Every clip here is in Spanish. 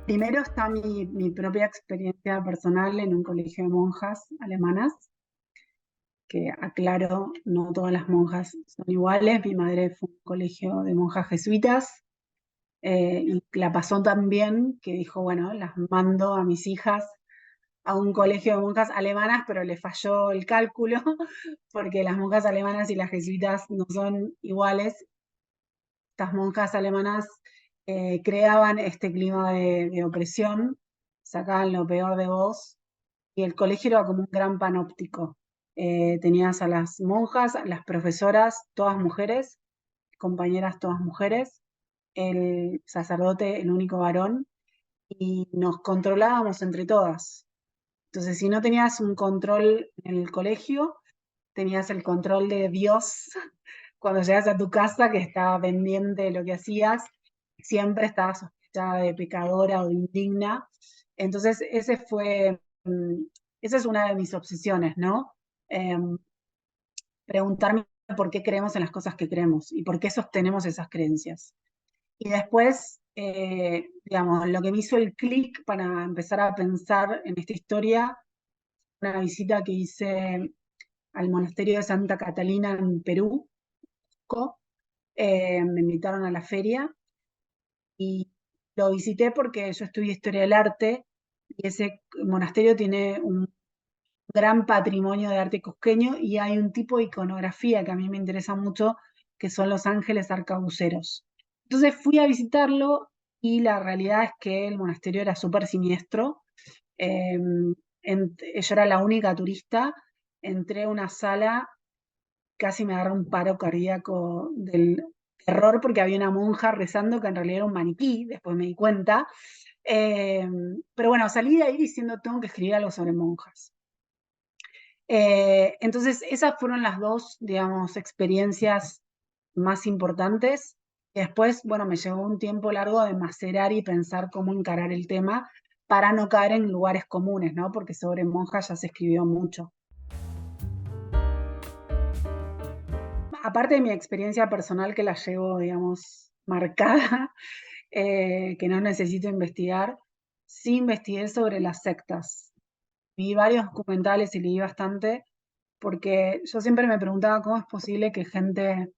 Primero está mi propia experiencia personal en un colegio de monjas alemanas, que aclaro, no todas las monjas son iguales. Mi madre fue a un colegio de monjas jesuitas y la pasó tan bien que dijo, bueno, las mando a mis hijas a un colegio de monjas alemanas, pero le falló el cálculo porque las monjas alemanas y las jesuitas no son iguales. Estas monjas alemanas creaban este clima de opresión, sacaban lo peor de vos, y el colegio era como un gran panóptico. Tenías a las monjas, a las profesoras, todas mujeres, compañeras todas mujeres, el sacerdote, el único varón, y nos controlábamos entre todas. Entonces, si no tenías un control en el colegio, tenías el control de Dios cuando llegas a tu casa, que estaba pendiente de lo que hacías, siempre estabas sospechada de pecadora o de indigna. Entonces, esa es una de mis obsesiones, ¿no? Em, Preguntarme por qué creemos en las cosas que creemos y por qué sostenemos esas creencias. Y después, digamos, lo que me hizo el clic para empezar a pensar en esta historia, una visita que hice al monasterio de Santa Catalina en Perú. Me invitaron a la feria y lo visité porque yo estudié historia del arte y ese monasterio tiene un gran patrimonio de arte cusqueño y hay un tipo de iconografía que a mí me interesa mucho, que son los ángeles arcabuceros. Entonces fui a visitarlo y la realidad es que el monasterio era súper siniestro. Eh, yo era la única turista, entré a una sala, casi me agarró un paro cardíaco del terror porque había una monja rezando que en realidad era un maniquí, después me di cuenta. Eh, pero bueno, salí de ahí diciendo tengo que escribir algo sobre monjas. Entonces, esas fueron las dos, digamos, experiencias más importantes. Y después, bueno, me llevó un tiempo largo de macerar y pensar cómo encarar el tema para no caer en lugares comunes, ¿no? Porque sobre monjas ya se escribió mucho. Aparte de mi experiencia personal que la llevo, digamos, marcada, que no necesito investigar, sí investigué sobre las sectas. Vi varios documentales y leí bastante, porque yo siempre me preguntaba cómo es posible que gente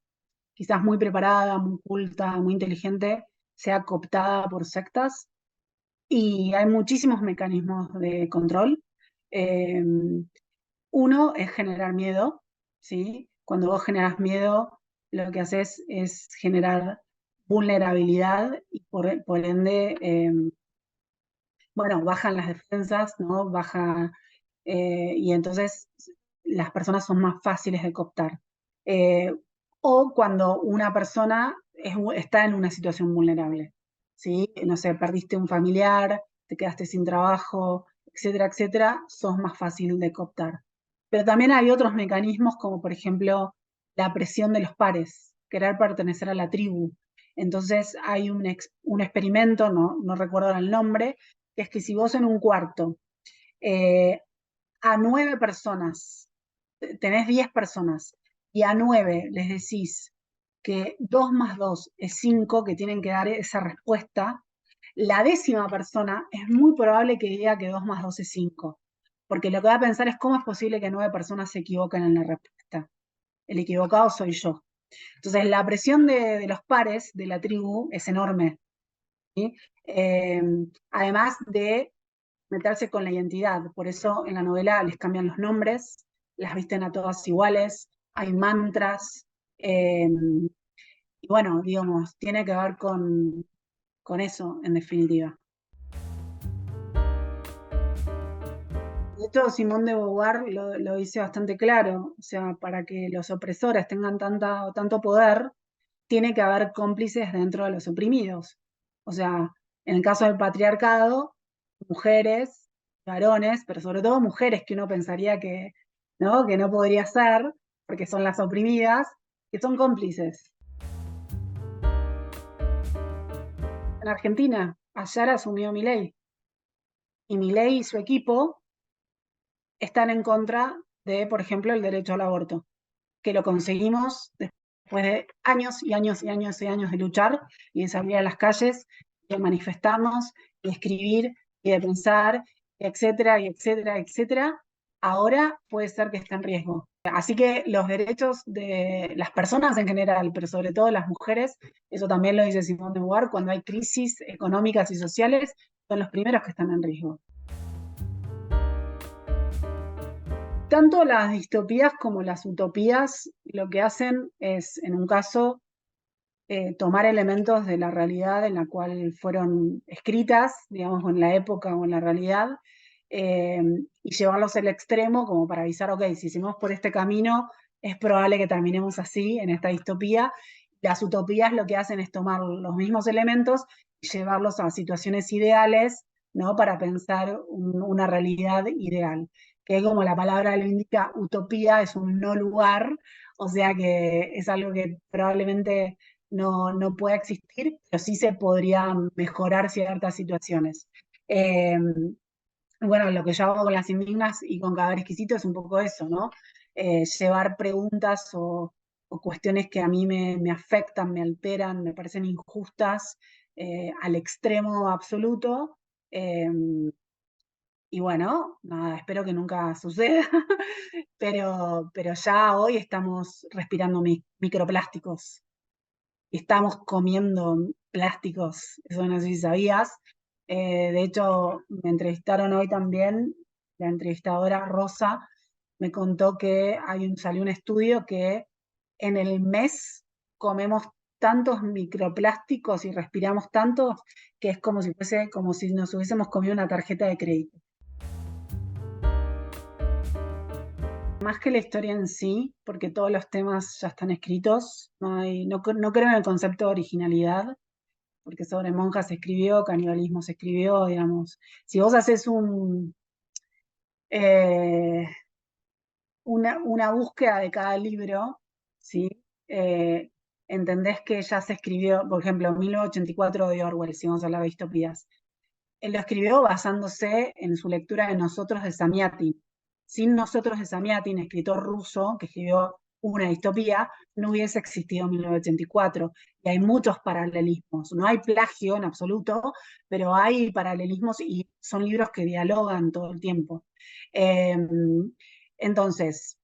quizás muy preparada, muy culta, muy inteligente, sea cooptada por sectas. Y hay muchísimos mecanismos de control. Eh, Uno es generar miedo, ¿sí? Cuando vos generas miedo, lo que haces es generar vulnerabilidad y por ende, bueno, bajan las defensas, ¿no? Y entonces las personas son más fáciles de cooptar. Eh, o cuando una persona está en una situación vulnerable, ¿sí? No sé, perdiste un familiar, te quedaste sin trabajo, etcétera, etcétera, sos más fácil de cooptar. Pero también hay otros mecanismos como por ejemplo la presión de los pares, querer pertenecer a la tribu. Entonces hay un experimento, no recuerdo el nombre, que es que si vos en un cuarto eh, a 9 personas, tenés 10 personas, y a 9 les decís que 2 más 2 es 5, que tienen que dar esa respuesta, la 10ª persona es muy probable que diga que 2 más 2 es 5, porque lo que va a pensar es cómo es posible que 9 personas se equivoquen en la respuesta. El equivocado soy yo. Entonces, la presión de los pares de la tribu es enorme, ¿sí? Eh, Además de meterse con la identidad. Por eso en la novela les cambian los nombres, las visten a todas iguales, hay mantras, y bueno, digamos, tiene que ver con eso, en definitiva. De hecho, Simón de Beauvoir lo dice bastante claro, o sea, para que los opresores tengan tanto poder, tiene que haber cómplices dentro de los oprimidos. O sea, en el caso del patriarcado, mujeres, varones, pero sobre todo mujeres que uno pensaría que no podría ser, porque son las oprimidas, que son cómplices. En Argentina, ayer asumió Milei, y Milei y su equipo están en contra de, por ejemplo, el derecho al aborto, que lo conseguimos después de años y años y años y años de luchar y de salir a las calles de manifestarnos, y de escribir, y de pensar, etcétera, y etcétera, etcétera, ahora puede ser que esté en riesgo. Así que los derechos de las personas en general, pero sobre todo las mujeres, eso también lo dice Simone de Beauvoir, cuando hay crisis económicas y sociales, son los primeros que están en riesgo. Tanto las distopías como las utopías lo que hacen es, en un caso, tomar elementos de la realidad en la cual fueron escritas, digamos, en la época o en la realidad, eh, y llevarlos al extremo como para avisar, ok, si seguimos por este camino, es probable que terminemos así, en esta distopía. Las utopías lo que hacen es tomar los mismos elementos y llevarlos a situaciones ideales, ¿no? Para pensar una realidad ideal. Que como la palabra lo indica, utopía es un no lugar, o sea que es algo que probablemente no pueda existir, pero sí se podrían mejorar ciertas situaciones. Eh, bueno, lo que yo hago con las indignas y con Cadáver Exquisito es un poco eso, ¿no? Llevar preguntas o cuestiones que a mí me afectan, me alteran, me parecen injustas, al extremo absoluto. Eh, y bueno, nada, espero que nunca suceda, pero ya hoy estamos respirando microplásticos. Estamos comiendo plásticos, eso no sé si sabías. De hecho, me entrevistaron hoy también, la entrevistadora Rosa me contó que salió un estudio que en el mes comemos tantos microplásticos y respiramos tantos que es como si fuese, como si nos hubiésemos comido una tarjeta de crédito. Más que la historia en sí, porque todos los temas ya están escritos, no creo en el concepto de originalidad, porque sobre monjas se escribió, canibalismo se escribió, digamos. Si vos haces eh, una búsqueda de cada libro, ¿sí? Eh, entendés que ya se escribió, por ejemplo, 1984 de Orwell, si vamos a hablar de distopías. Él lo escribió basándose en su lectura de Nosotros de Samiatin. Sin Nosotros de Samiatin, escritor ruso que escribió una distopía, no hubiese existido 1984. Y hay muchos paralelismos. No hay plagio en absoluto, pero hay paralelismos y son libros que dialogan todo el tiempo. Eh, entonces,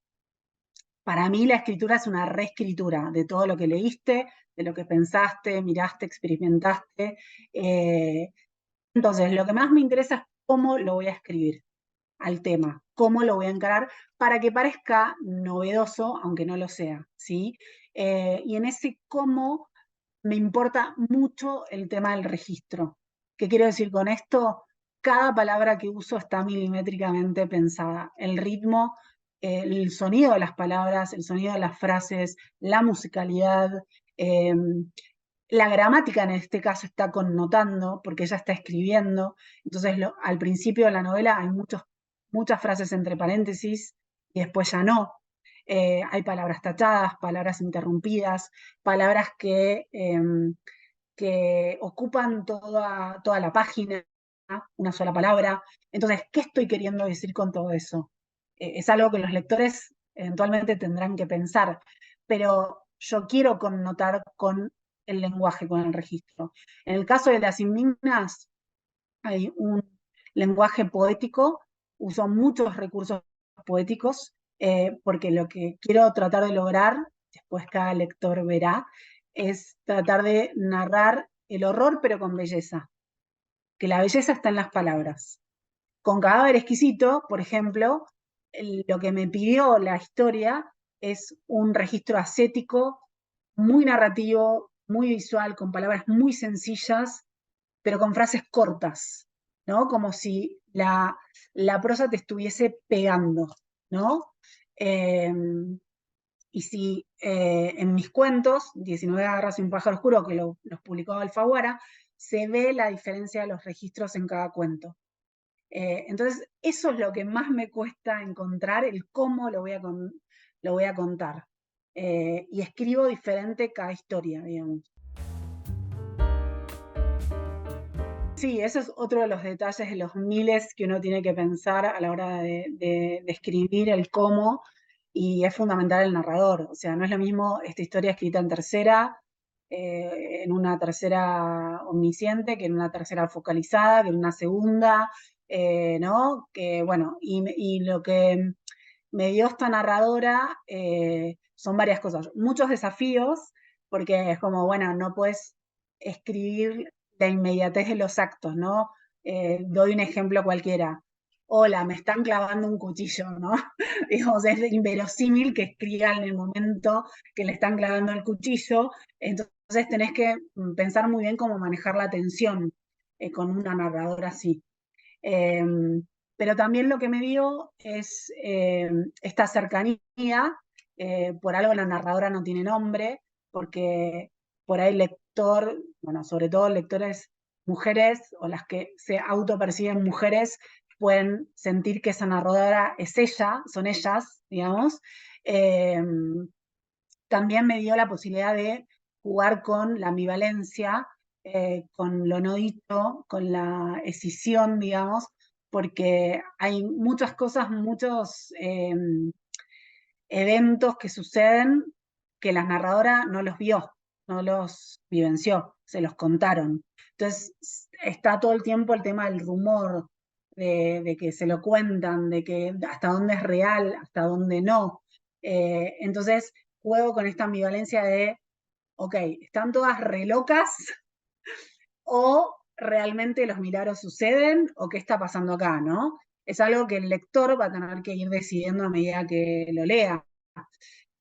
para mí la escritura es una reescritura de todo lo que leíste, de lo que pensaste, miraste, experimentaste. Eh, entonces, lo que más me interesa es cómo lo voy a escribir al tema, cómo lo voy a encarar para que parezca novedoso, aunque no lo sea, ¿sí? Y en ese cómo me importa mucho el tema del registro. ¿Qué quiero decir con esto? Cada palabra que uso está milimétricamente pensada. El ritmo, el sonido de las palabras, el sonido de las frases, la musicalidad, eh, la gramática en este caso está connotando, porque ella está escribiendo. Entonces, al principio de la novela hay muchas frases entre paréntesis y después ya no. Hay palabras tachadas, palabras interrumpidas, palabras que ocupan toda la página, una sola palabra. Entonces, ¿qué estoy queriendo decir con todo eso? Es algo que los lectores eventualmente tendrán que pensar, pero yo quiero connotar con el lenguaje, con el registro. En el caso de las indignas, hay un lenguaje poético, uso muchos recursos poéticos, porque lo que quiero tratar de lograr, después cada lector verá, es tratar de narrar el horror pero con belleza, que la belleza está en las palabras. Con Cadáver Exquisito, por ejemplo, lo que me pidió la historia es un registro ascético, muy narrativo, muy visual, con palabras muy sencillas, pero con frases cortas, ¿no? Como si la prosa te estuviese pegando, ¿no? Eh, y si en mis cuentos, 19 garras y un pájaro oscuro, que los publicó Alfaguara, se ve la diferencia de los registros en cada cuento. Entonces, eso es lo que más me cuesta encontrar, el cómo lo voy a contar. Y escribo diferente cada historia, digamos. Sí, eso es otro de los detalles de los miles que uno tiene que pensar a la hora de escribir el cómo, y es fundamental el narrador. O sea, no es lo mismo esta historia escrita en tercera en una tercera omnisciente, que en una tercera focalizada, que en una segunda, ¿no? Que bueno, y lo que me dio esta narradora son varias cosas, muchos desafíos, porque es como, bueno, no puedes escribir la inmediatez de los actos, ¿no? Doy un ejemplo cualquiera. Hola, me están clavando un cuchillo, ¿no? Digamos, es inverosímil que escriba en el momento que le están clavando el cuchillo, entonces tenés que pensar muy bien cómo manejar la tensión con una narradora así. Eh, pero también lo que me dio es esta cercanía, por algo la narradora no tiene nombre, porque por ahí el lector, bueno, sobre todo lectores mujeres o las que se autoperciben mujeres, pueden sentir que esa narradora es ella, son ellas, digamos. Eh, También me dio la posibilidad de jugar con la ambivalencia, con lo no dicho, con la escisión, digamos, porque hay muchas cosas, muchos eventos que suceden que la narradora no los vio, no los vivenció, se los contaron. Entonces está todo el tiempo el tema del rumor, de que se lo cuentan, de que hasta dónde es real, hasta dónde no. Entonces juego con esta ambivalencia de, ok, están todas re locas o realmente los milagros suceden o qué está pasando acá, ¿no? Es algo que el lector va a tener que ir decidiendo a medida que lo lea.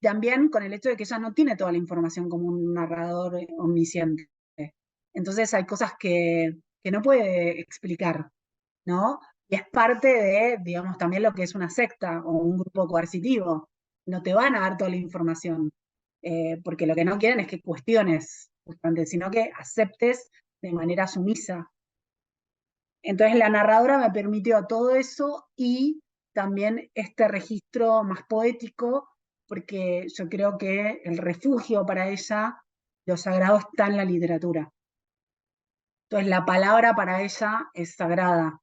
También con el hecho de que ella no tiene toda la información como un narrador omnisciente. Entonces hay cosas que no puede explicar, ¿no? Y es parte de, digamos, también lo que es una secta o un grupo coercitivo. No te van a dar toda la información, porque lo que no quieren es que cuestiones, justamente, sino que aceptes de manera sumisa. Entonces la narradora me permitió todo eso y también este registro más poético, porque yo creo que el refugio para ella, lo sagrado está en la literatura. Entonces la palabra para ella es sagrada.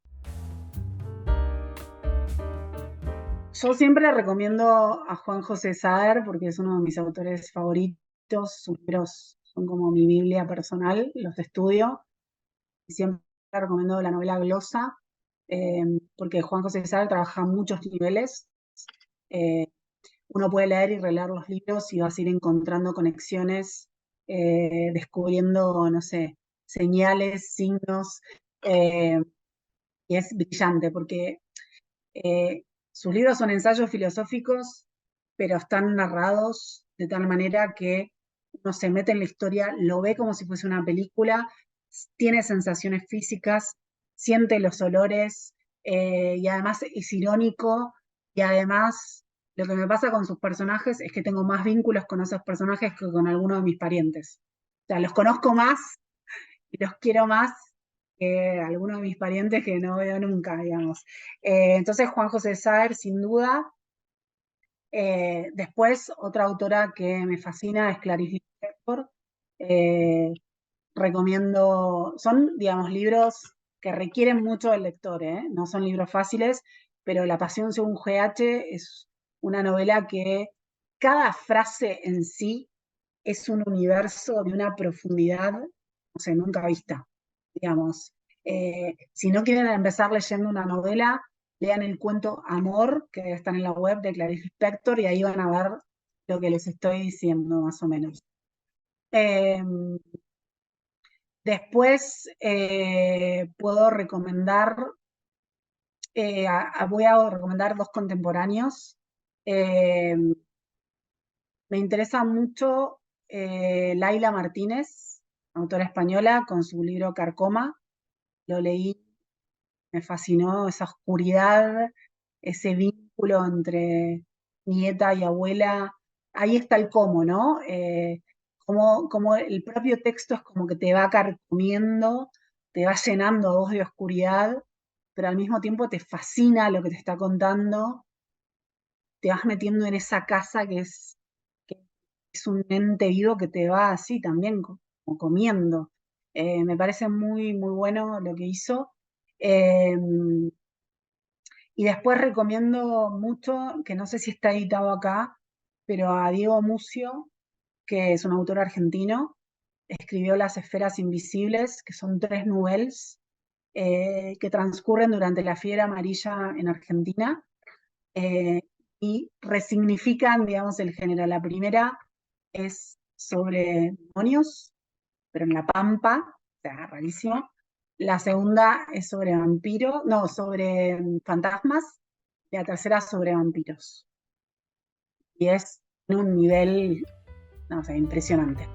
Yo siempre recomiendo a Juan José Saer porque es uno de mis autores favoritos. Sus libros son como mi Biblia personal, los estudio. Y siempre recomiendo la novela Glosa, porque Juan José Saer trabaja a muchos niveles. Eh, Uno puede leer y releer los libros y vas a ir encontrando conexiones, descubriendo, no sé, señales, signos, eh, y es brillante porque eh, sus libros son ensayos filosóficos, pero están narrados de tal manera que uno se mete en la historia, lo ve como si fuese una película, tiene sensaciones físicas, siente los olores, y además es irónico, y además lo que me pasa con sus personajes es que tengo más vínculos con esos personajes que con algunos de mis parientes. O sea, los conozco más y los quiero más que algunos de mis parientes que no veo nunca, digamos. Entonces, Juan José Saer, sin duda. Después, otra autora que me fascina es Clarice Lispector. Eh, Recomiendo, son, digamos, libros que requieren mucho del lector, ¿eh? No son libros fáciles, pero La Pasión según GH es una novela que cada frase en sí es un universo de una profundidad, no sé, nunca vista, digamos. Si no quieren empezar leyendo una novela, lean el cuento Amor, que está en la web de Clarice Lispector, y ahí van a ver lo que les estoy diciendo, más o menos. Eh, Después puedo recomendar, voy a recomendar dos contemporáneos. Eh, Me interesa mucho Laila Martínez, autora española, con su libro Carcoma. Lo leí, me fascinó esa oscuridad, ese vínculo entre nieta y abuela. Ahí está el cómo, ¿no? Como el propio texto es como que te va carcomiendo, te va llenando a vos de oscuridad, pero al mismo tiempo te fascina lo que te está contando, te vas metiendo en esa casa que es un ente vivo que te va así también como comiendo. Me parece muy, muy bueno lo que hizo. Eh, y después recomiendo mucho, que no sé si está editado acá, pero a Diego Mucio, que es un autor argentino, escribió Las esferas invisibles, que son 3 novelas que transcurren durante la fiebre amarilla en Argentina eh, y resignifican, digamos, el género. La primera es sobre demonios, pero en la Pampa, o sea, rarísimo. La segunda es sobre vampiros, no, sobre fantasmas. Y la tercera sobre vampiros. Y es un nivel, no sé, impresionante.